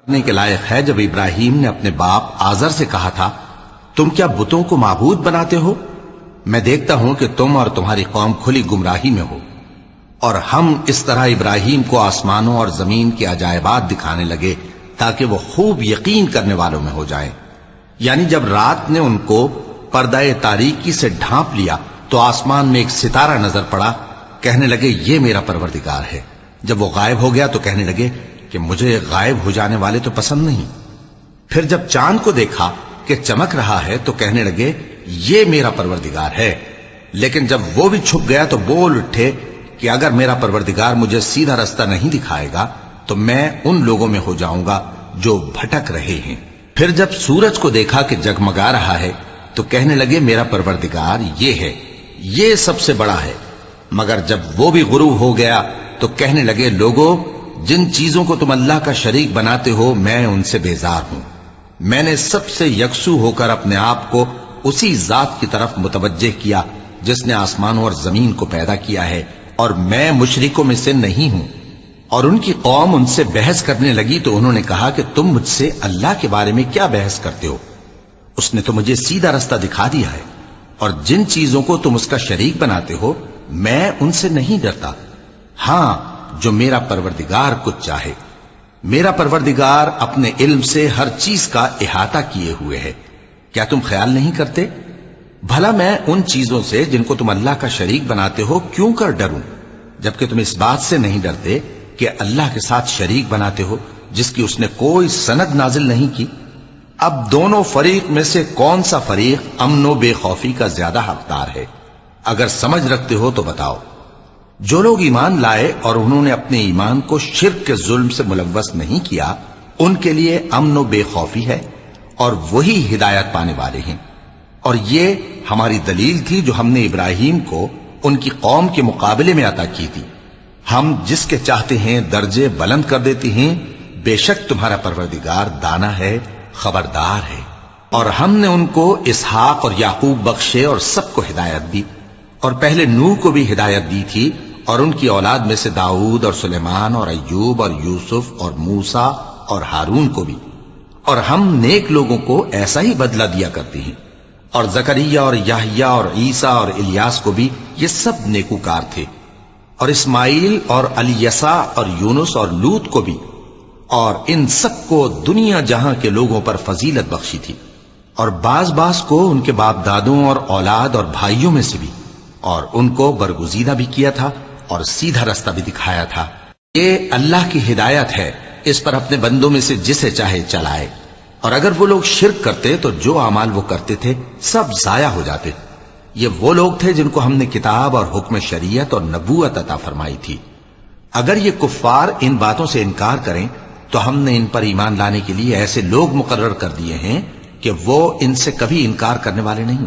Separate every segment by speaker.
Speaker 1: کرنے کے لائق ہے جب ابراہیم نے اپنے باپ آزر سے کہا تھا تم کیا بتوں کو معبود بناتے ہو؟ میں دیکھتا ہوں کہ تم اور تمہاری قوم کھلی گمراہی میں ہو۔ اور ہم اس طرح ابراہیم کو آسمانوں اور زمین کے عجائبات دکھانے لگے تاکہ وہ خوب یقین کرنے والوں میں ہو جائیں۔ یعنی جب رات نے ان کو پردہ تاریکی سے ڈھانپ لیا تو آسمان میں ایک ستارہ نظر پڑا، کہنے لگے یہ میرا پروردگار ہے۔ جب وہ غائب ہو گیا تو کہنے لگے کہ مجھے غائب ہو جانے والے تو پسند نہیں۔ پھر جب چاند کو دیکھا کہ چمک رہا ہے تو کہنے لگے یہ میرا پروردگار ہے۔ لیکن جب وہ بھی چھپ گیا تو بول اٹھے کہ اگر میرا پروردگار مجھے سیدھا رستہ نہیں دکھائے گا تو میں ان لوگوں میں ہو جاؤں گا جو بھٹک رہے ہیں۔ پھر جب سورج کو دیکھا کہ جگمگا رہا ہے تو کہنے لگے میرا پروردگار یہ ہے، یہ سب سے بڑا ہے۔ مگر جب وہ بھی غروب ہو گیا تو کہنے لگے لوگو، جن چیزوں کو تم اللہ کا شریک بناتے ہو میں ان سے بیزار ہوں۔ میں نے سب سے یکسو ہو کر اپنے آپ کو اسی ذات کی طرف متوجہ کیا جس نے آسمانوں اور زمین کو پیدا کیا ہے، اور میں مشرکوں میں سے نہیں ہوں۔ اور ان کی قوم ان سے بحث کرنے لگی تو انہوں نے کہا کہ تم مجھ سے اللہ کے بارے میں کیا بحث کرتے ہو؟ اس نے تو مجھے سیدھا رستہ دکھا دیا ہے، اور جن چیزوں کو تم اس کا شریک بناتے ہو میں ان سے نہیں ڈرتا، ہاں جو میرا پروردگار کچھ چاہے۔ میرا پروردگار اپنے علم سے ہر چیز کا احاطہ کیے ہوئے ہے۔ کیا تم خیال نہیں کرتے؟ بھلا میں ان چیزوں سے جن کو تم اللہ کا شریک بناتے ہو کیوں کر ڈروں، جبکہ تم اس بات سے نہیں ڈرتے کہ اللہ کے ساتھ شریک بناتے ہو جس کی اس نے کوئی سند نازل نہیں کی۔ اب دونوں فریق میں سے کون سا فریق امن و بے خوفی کا زیادہ حقدار ہے؟ اگر سمجھ رکھتے ہو تو بتاؤ۔ جو لوگ ایمان لائے اور انہوں نے اپنے ایمان کو شرک کے ظلم سے ملوث نہیں کیا ان کے لیے امن و بے خوفی ہے، اور وہی ہدایت پانے والے ہیں۔ اور یہ ہماری دلیل تھی جو ہم نے ابراہیم کو ان کی قوم کے مقابلے میں عطا کی تھی۔ ہم جس کے چاہتے ہیں درجے بلند کر دیتے ہیں، بے شک تمہارا پروردگار دانا ہے، خبردار ہے۔ اور ہم نے ان کو اسحاق اور یعقوب بخشے اور سب کو ہدایت دی، اور پہلے نوح کو بھی ہدایت دی تھی، اور ان کی اولاد میں سے داؤد اور سلیمان اور ایوب اور یوسف اور موسیٰ اور ہارون کو بھی۔ اور ہم نیک لوگوں کو ایسا ہی بدلہ دیا کرتے ہیں۔ اور زکریا اور یحییٰ اور عیسیٰ اور الیاس کو بھی، یہ سب نیکوکار تھے۔ اور اسماعیل اور الیسع اور یونس اور لوط کو بھی، اور ان سب کو دنیا جہاں کے لوگوں پر فضیلت بخشی تھی، اور بعض کو ان کے باپ دادوں اور اولاد اور بھائیوں میں سے بھی، اور ان کو برگزیدہ بھی کیا تھا اور سیدھا رستہ بھی دکھایا تھا۔ یہ اللہ کی ہدایت ہے، اس پر اپنے بندوں میں سے جسے چاہے چلائے۔ اور اگر وہ لوگ شرک کرتے تو جو اعمال وہ کرتے تھے سب ضائع ہو جاتے۔ یہ وہ لوگ تھے جن کو ہم نے کتاب اور حکم شریعت اور نبوت عطا فرمائی تھی۔ اگر یہ کفار ان باتوں سے انکار کریں تو ہم نے ان پر ایمان لانے کے لیے ایسے لوگ مقرر کر دیے ہیں کہ وہ ان سے کبھی انکار کرنے والے نہیں۔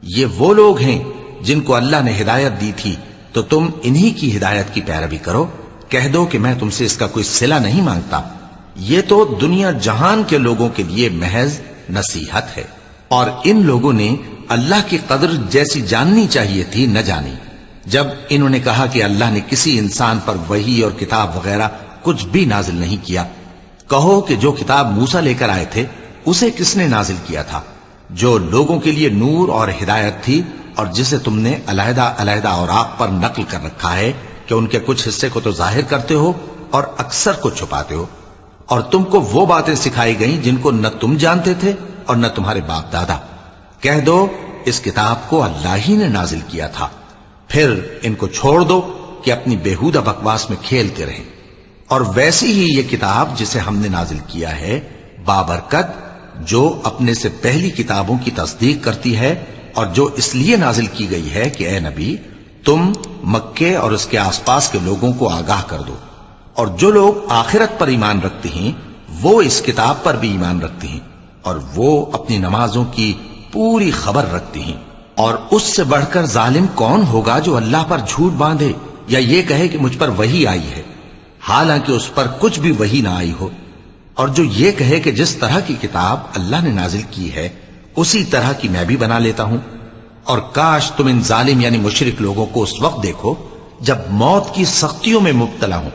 Speaker 1: یہ وہ لوگ ہیں جن کو اللہ نے ہدایت دی تھی، تو تم انہی کی ہدایت کی پیروی کرو۔ کہہ دو کہ میں تم سے اس کا کوئی صلہ نہیں مانگتا، یہ تو دنیا جہان کے لوگوں کے لیے محض نصیحت ہے۔ اور ان لوگوں نے اللہ کی قدر جیسی جاننی چاہیے تھی نہ جانی۔ جب انہوں نے کہا کہ اللہ نے کسی انسان پر وحی اور کتاب وغیرہ کچھ بھی نازل نہیں کیا، کہو کہ جو کتاب موسیٰ لے کر آئے تھے اسے کس نے نازل کیا تھا، جو لوگوں کے لیے نور اور ہدایت تھی، اور جسے تم نے علیحدہ علیحدہ اوراق پر نقل کر رکھا ہے کہ ان کے کچھ حصے کو تو ظاہر کرتے ہو اور اکثر کو چھپاتے ہو۔ اور تم کو وہ باتیں سکھائی گئیں جن کو نہ تم جانتے تھے اور نہ تمہارے باپ دادا۔ کہہ دو اس کتاب کو اللہ ہی نے نازل کیا تھا، پھر ان کو چھوڑ دو کہ اپنی بیہودہ بکواس میں کھیلتے رہیں۔ اور ویسی ہی یہ کتاب جسے ہم نے نازل کیا ہے بابرکت، جو اپنے سے پہلی کتابوں کی تصدیق کرتی ہے، اور جو اس لیے نازل کی گئی ہے کہ اے نبی تم مکے اور اس کے آس پاس کے لوگوں کو آگاہ کر دو، اور جو لوگ آخرت پر ایمان رکھتے ہیں وہ اس کتاب پر بھی ایمان رکھتے ہیں، اور وہ اپنی نمازوں کی پوری خبر رکھتے ہیں۔ اور اس سے بڑھ کر ظالم کون ہوگا جو اللہ پر جھوٹ باندھے یا یہ کہے کہ مجھ پر وحی آئی ہے، حالانکہ اس پر کچھ بھی وحی نہ آئی ہو، اور جو یہ کہے کہ جس طرح کی کتاب اللہ نے نازل کی ہے اسی طرح کی میں بھی بنا لیتا ہوں۔ اور کاش تم ان ظالم یعنی مشرک لوگوں کو اس وقت دیکھو جب موت کی سختیوں میں مبتلا ہوں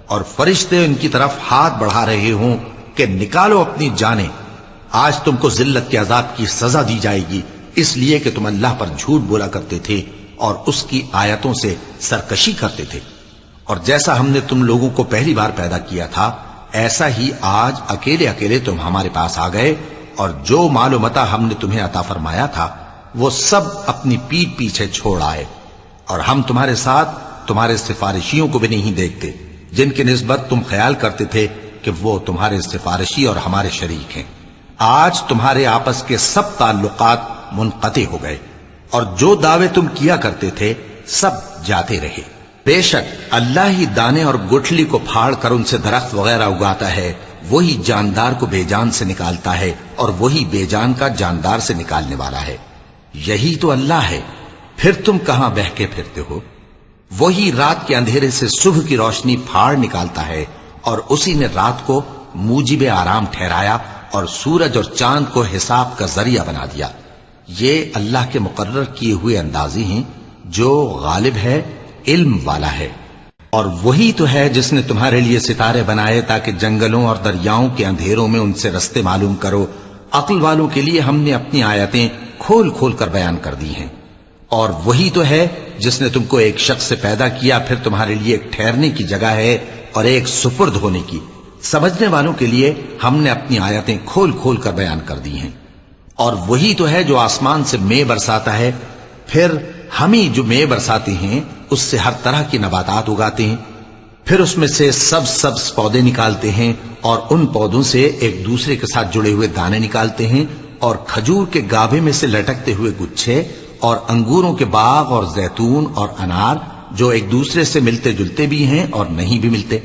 Speaker 1: اور فرشتے ان کی طرف ہاتھ بڑھا رہے ہوں کہ نکالو اپنی جانیں، آج تم کو ذلت کے عذاب کی سزا دی جائے گی، اس لیے کہ تم اللہ پر جھوٹ بولا کرتے تھے اور اس کی آیتوں سے سرکشی کرتے تھے۔ اور جیسا ہم نے تم لوگوں کو پہلی بار پیدا کیا تھا، ایسا ہی آج اکیلے اکیلے تم ہمارے پاس آ گئے، اور جو مال و متاع ہم نے تمہیں عطا فرمایا تھا وہ سب اپنی پیٹھ پیچھے چھوڑ آئے، اور ہم تمہارے ساتھ تمہارے سفارشیوں کو بھی نہیں دیکھتے جن کی نسبت تم خیال کرتے تھے کہ وہ تمہارے سفارشی اور ہمارے شریک ہیں۔ آج تمہارے آپس کے سب تعلقات منقطع ہو گئے، اور جو دعوے تم کیا کرتے تھے سب جاتے رہے۔ بے شک اللہ ہی دانے اور گٹھلی کو پھاڑ کر ان سے درخت وغیرہ اگاتا ہے، وہی جاندار کو بے جان سے نکالتا ہے اور وہی بے جان کا جاندار سے نکالنے والا ہے۔ یہی تو اللہ ہے، پھر تم کہاں بہکے پھرتے ہو؟ وہی رات کے اندھیرے سے صبح کی روشنی پھاڑ نکالتا ہے، اور اسی نے رات کو موجب آرام ٹھہرایا اور سورج اور چاند کو حساب کا ذریعہ بنا دیا۔ یہ اللہ کے مقرر کیے ہوئے اندازے ہیں، جو غالب ہے، علم والا ہے۔ اور وہی تو ہے جس نے تمہارے لیے ستارے بنائے تاکہ جنگلوں اور دریاؤں کے اندھیروں میں ان سے رستے معلوم کرو۔ عقل والوں کے لیے ہم نے اپنی آیتیں کھول کھول کر بیان کر دی ہیں۔ اور وہی تو ہے جس نے تم کو ایک شخص سے پیدا کیا، پھر تمہارے لیے ایک ٹھہرنے کی جگہ ہے اور ایک سپرد ہونے کی۔ سمجھنے والوں کے لیے ہم نے اپنی آیتیں کھول کھول کر بیان کر دی ہیں۔ اور وہی تو ہے جو آسمان سے مے برساتا ہے، پھر ہم ہی جو مے برساتے ہیں اس سے ہر طرح کی نباتات اگاتے ہیں، پھر اس میں سے سبز پودے نکالتے ہیں، اور ان پودوں سے ایک دوسرے کے ساتھ جڑے ہوئے دانے نکالتے ہیں، اور کھجور کے گابھے میں سے لٹکتے ہوئے گچھے، اور انگوروں کے باغ اور زیتون اور انار جو ایک دوسرے سے ملتے جلتے بھی ہیں اور نہیں بھی ملتے۔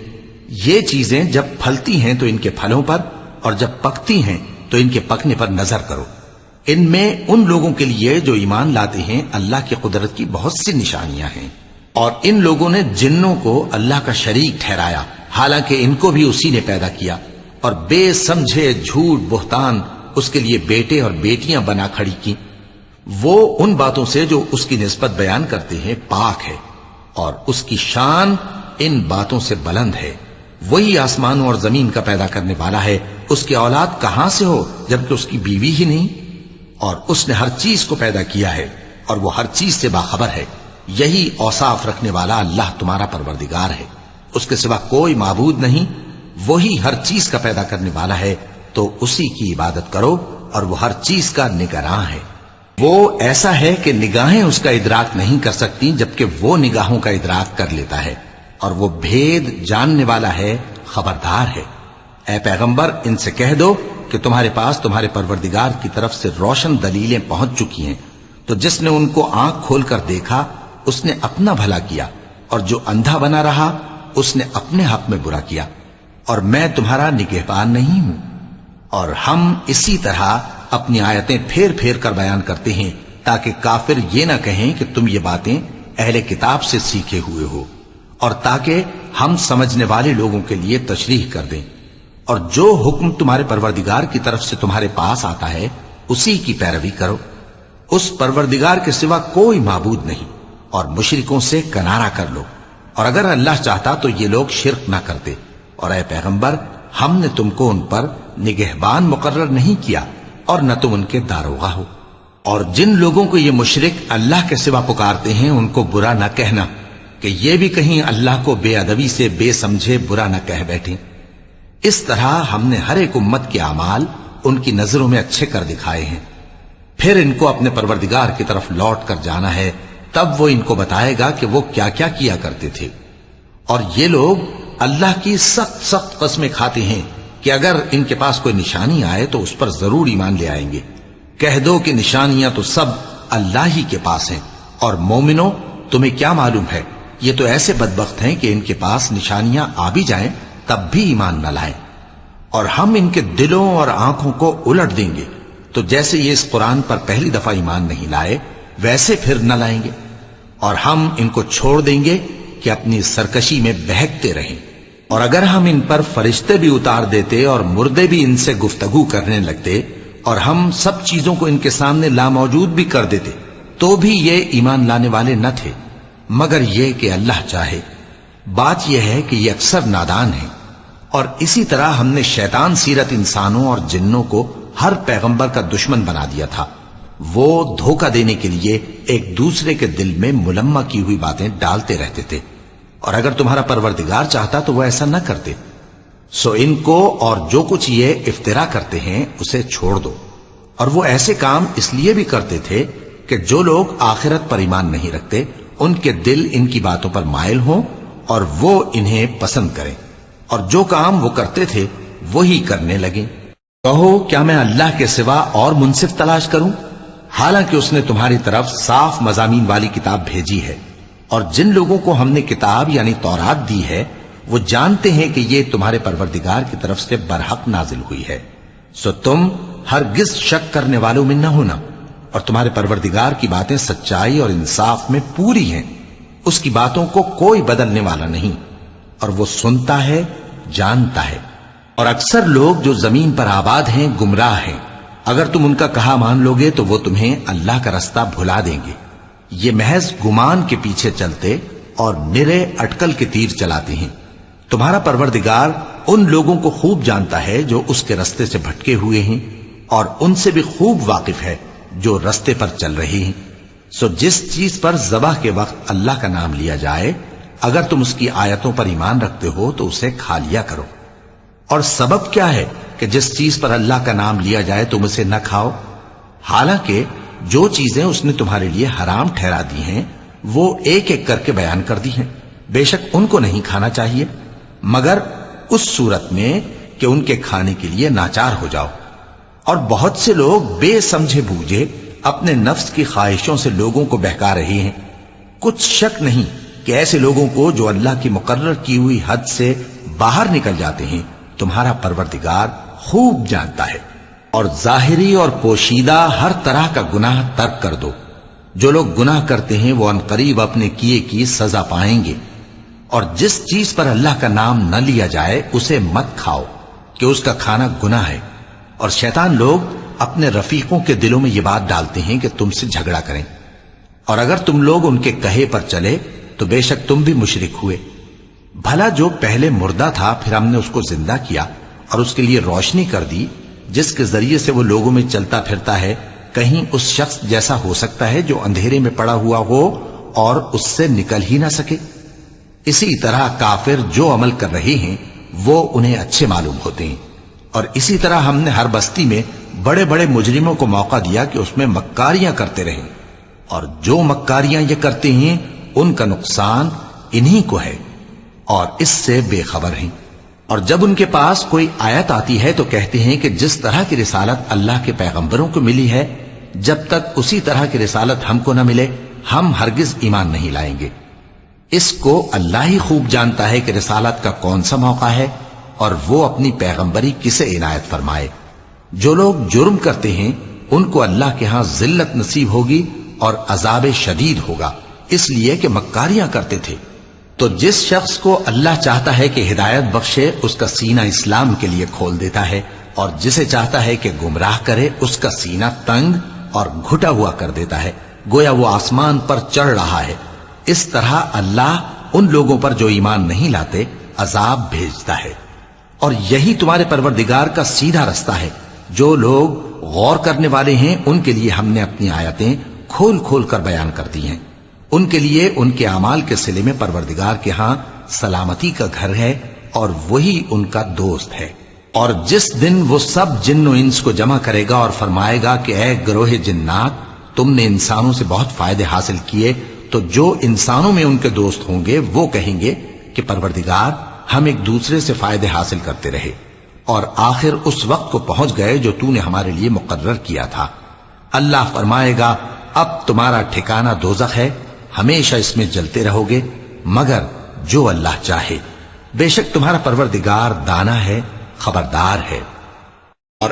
Speaker 1: یہ چیزیں جب پھلتی ہیں تو ان کے پھلوں پر، اور جب پکتی ہیں تو ان کے پکنے پر نظر کرو۔ ان میں ان لوگوں کے لیے جو ایمان لاتے ہیں اللہ کی قدرت کی بہت سی نشانیاں ہیں۔ اور ان لوگوں نے جنوں کو اللہ کا شریک ٹھہرایا، حالانکہ ان کو بھی اسی نے پیدا کیا، اور بے سمجھے جھوٹ بہتان اس کے لیے بیٹے اور بیٹیاں بنا کھڑی کی۔ وہ ان باتوں سے جو اس کی نسبت بیان کرتے ہیں پاک ہے، اور اس کی شان ان باتوں سے بلند ہے۔ وہی آسمانوں اور زمین کا پیدا کرنے والا ہے، اس کی اولاد کہاں سے ہو جبکہ اس کی بیوی ہی نہیں؟ اور اس نے ہر چیز کو پیدا کیا ہے، اور وہ ہر چیز سے باخبر ہے۔ یہی اوصاف رکھنے والا اللہ تمہارا پروردگار ہے، اس کے سوا کوئی معبود نہیں۔ وہی ہر چیز کا پیدا کرنے والا ہے، تو اسی کی عبادت کرو، اور وہ ہر چیز کا نگراں ہے۔ وہ ایسا ہے کہ نگاہیں اس کا ادراک نہیں کر سکتی، جبکہ وہ نگاہوں کا ادراک کر لیتا ہے، اور وہ بھید جاننے والا ہے، خبردار ہے۔ اے پیغمبر، ان سے کہہ دو کہ تمہارے پاس تمہارے پروردگار کی طرف سے روشن دلیلیں پہنچ چکی ہیں، تو جس نے ان کو آنکھ کھول کر دیکھا اس نے اپنا بھلا کیا، اور جو اندھا بنا رہا اس نے اپنے حق میں برا کیا، اور میں تمہارا نگہبان نہیں ہوں۔ اور ہم اسی طرح اپنی آیتیں پھیر پھیر کر بیان کرتے ہیں تاکہ کافر یہ نہ کہیں کہ تم یہ باتیں اہل کتاب سے سیکھے ہوئے ہو، اور تاکہ ہم سمجھنے والے لوگوں کے لیے تشریح کر دیں۔ اور جو حکم تمہارے پروردگار کی طرف سے تمہارے پاس آتا ہے اسی کی پیروی کرو، اس پروردگار کے سوا کوئی معبود نہیں، اور مشرکوں سے کنارہ کر لو، اور اگر اللہ چاہتا تو یہ لوگ شرک نہ کرتے۔ اور اے پیغمبر، ہم نے تم کو ان پر نگہبان مقرر نہیں کیا، اور نہ تم ان کے داروغہ ہو۔ اور جن لوگوں کو یہ مشرک اللہ کے سوا پکارتے ہیں ان کو برا نہ کہنا، کہ یہ بھی کہیں اللہ کو بے ادبی سے بے سمجھے برا نہ کہہ بیٹھیں۔ اس طرح ہم نے ہر ایک امت کے اعمال ان کی نظروں میں اچھے کر دکھائے ہیں، پھر ان کو اپنے پروردگار کی طرف لوٹ کر جانا ہے، تب وہ ان کو بتائے گا کہ وہ کیا کیا کیا کرتے تھے۔ اور یہ لوگ اللہ کی سخت سخت قسمیں کھاتے ہیں کہ اگر ان کے پاس کوئی نشانی آئے تو اس پر ضرور ایمان لے آئیں گے۔ کہہ دو کہ نشانیاں تو سب اللہ ہی کے پاس ہیں، اور مومنوں تمہیں کیا معلوم ہے، یہ تو ایسے بدبخت ہیں کہ ان کے پاس نشانیاں آ بھی جائیں تب بھی ایمان نہ لائیں، اور ہم ان کے دلوں اور آنکھوں کو الٹ دیں گے، تو جیسے یہ اس قرآن پر پہلی دفعہ ایمان نہیں لائے ویسے پھر نہ لائیں گے، اور ہم ان کو چھوڑ دیں گے کہ اپنی سرکشی میں بہکتے رہیں۔ اور اگر ہم ان پر فرشتے بھی اتار دیتے اور مردے بھی ان سے گفتگو کرنے لگتے، اور ہم سب چیزوں کو ان کے سامنے لاموجود بھی کر دیتے، تو بھی یہ ایمان لانے والے نہ تھے، مگر یہ کہ اللہ چاہے۔ بات یہ ہے کہ یہ اکثر نادان ہیں، اور اسی طرح ہم نے شیطان سیرت انسانوں اور جنوں کو ہر پیغمبر کا دشمن بنا دیا تھا. وہ دھوکہ دینے کے لیے ایک دوسرے کے دل میں ملمہ کی ہوئی باتیں ڈالتے رہتے تھے، اور اگر تمہارا پروردگار چاہتا تو وہ ایسا نہ کرتے. سو ان کو اور جو کچھ یہ افترا کرتے ہیں اسے چھوڑ دو. اور وہ ایسے کام اس لیے بھی کرتے تھے کہ جو لوگ آخرت پر ایمان نہیں رکھتے ان کے دل ان کی باتوں پر مائل ہوں اور وہ انہیں پسند کریں، اور جو کام وہ کرتے تھے وہی کرنے لگیں. کہو کیا میں اللہ کے سوا اور منصف تلاش کروں، حالانکہ اس نے تمہاری طرف صاف مضامین والی کتاب بھیجی ہے. اور جن لوگوں کو ہم نے کتاب یعنی تورات دی ہے وہ جانتے ہیں کہ یہ تمہارے پروردگار کی طرف سے برحق نازل ہوئی ہے. سو تم ہرگز شک کرنے والوں میں نہ ہونا، اور تمہارے پروردگار کی باتیں سچائی اور انصاف میں پوری ہیں. اس کی باتوں کو کوئی بدلنے والا نہیں، اور وہ سنتا ہے، جانتا ہے. اور اکثر لوگ جو زمین پر آباد ہیں گمراہ ہیں. اگر تم ان کا کہا مان لوگے تو وہ تمہیں اللہ کا رستہ بھلا دیں گے. یہ محض گمان کے پیچھے چلتے اور نرے اٹکل کے تیر چلاتے ہیں. تمہارا پروردگار ان لوگوں کو خوب جانتا ہے جو اس کے رستے سے بھٹکے ہوئے ہیں، اور ان سے بھی خوب واقف ہے جو رستے پر چل رہے ہیں. سو جس چیز پر ذبح کے وقت اللہ کا نام لیا جائے اگر تم اس کی آیتوں پر ایمان رکھتے ہو تو اسے کھا لیا کرو. اور سبب کیا ہے کہ جس چیز پر اللہ کا نام لیا جائے تم اسے نہ کھاؤ، حالانکہ جو چیزیں اس نے تمہارے لیے حرام ٹھہرا دی ہیں وہ ایک ایک کر کے بیان کر دی ہیں. بے شک ان کو نہیں کھانا چاہیے مگر اس صورت میں کہ ان کے کھانے کے لیے ناچار ہو جاؤ. اور بہت سے لوگ بے سمجھے بوجھے اپنے نفس کی خواہشوں سے لوگوں کو بہکا رہے ہیں. کچھ شک نہیں کہ ایسے لوگوں کو جو اللہ کی مقرر کی ہوئی حد سے باہر نکل جاتے ہیں تمہارا پروردگار خوب جانتا ہے. اور ظاہری اور پوشیدہ ہر طرح کا گناہ ترک کر دو. جو لوگ گناہ کرتے ہیں وہ عنقریب اپنے کیے کی سزا پائیں گے. اور جس چیز پر اللہ کا نام نہ لیا جائے اسے مت کھاؤ کہ اس کا کھانا گناہ ہے. اور شیطان لوگ اپنے رفیقوں کے دلوں میں یہ بات ڈالتے ہیں کہ تم سے جھگڑا کریں، اور اگر تم لوگ ان کے کہے پر چلے تو بے شک تم بھی مشرک ہوئے. بھلا جو پہلے مردہ تھا پھر ہم نے اس کو زندہ کیا اور اس کے لیے روشنی کر دی جس کے ذریعے سے وہ لوگوں میں چلتا پھرتا ہے، کہیں اس شخص جیسا ہو سکتا ہے جو اندھیرے میں پڑا ہوا ہو اور اس سے نکل ہی نہ سکے. اسی طرح کافر جو عمل کر رہے ہیں وہ انہیں اچھے معلوم ہوتے ہیں. اور اسی طرح ہم نے ہر بستی میں بڑے بڑے مجرموں کو موقع دیا کہ اس میں مکاریاں کرتے رہیں، اور جو مکاریاں یہ کرتے ہیں ان کا نقصان انہی کو ہے اور اس سے بے خبر ہیں. اور جب ان کے پاس کوئی آیت آتی ہے تو کہتے ہیں کہ جس طرح کی رسالت اللہ کے پیغمبروں کو ملی ہے جب تک اسی طرح کی رسالت ہم کو نہ ملے ہم ہرگز ایمان نہیں لائیں گے. اس کو اللہ ہی خوب جانتا ہے کہ رسالت کا کون سا موقع ہے اور وہ اپنی پیغمبری کسے عنایت فرمائے. جو لوگ جرم کرتے ہیں ان کو اللہ کے ہاں ذلت نصیب ہوگی اور عذاب شدید ہوگا، اس لیے کہ مکاریاں کرتے تھے. تو جس شخص کو اللہ چاہتا ہے کہ ہدایت بخشے اس کا سینہ اسلام کے لیے کھول دیتا ہے، اور جسے چاہتا ہے کہ گمراہ کرے اس کا سینہ تنگ اور گھٹا ہوا کر دیتا ہے، گویا وہ آسمان پر چڑھ رہا ہے. اس طرح اللہ ان لوگوں پر جو ایمان نہیں لاتے عذاب بھیجتا ہے. اور یہی تمہارے پروردگار کا سیدھا رستہ ہے. جو لوگ غور کرنے والے ہیں ان کے لیے ہم نے اپنی آیتیں کھول کھول کر بیان کر دی ہیں. ان کے لیے ان کے اعمال کے صلے میں پروردگار کے ہاں سلامتی کا گھر ہے اور وہی ان کا دوست ہے. اور جس دن وہ سب جن و انس کو جمع کرے گا اور فرمائے گا کہ اے گروہ جنات تم نے انسانوں سے بہت فائدے حاصل کیے، تو جو انسانوں میں ان کے دوست ہوں گے وہ کہیں گے کہ پروردگار ہم ایک دوسرے سے فائدے حاصل کرتے رہے اور آخر اس وقت کو پہنچ گئے جو تو نے ہمارے لیے مقرر کیا تھا. اللہ فرمائے گا اب تمہارا ٹھکانہ دوزخ ہے، ہمیشہ اس میں جلتے رہو گے مگر جو اللہ چاہے. بے شک تمہارا پروردگار دانا ہے، خبردار ہے. اور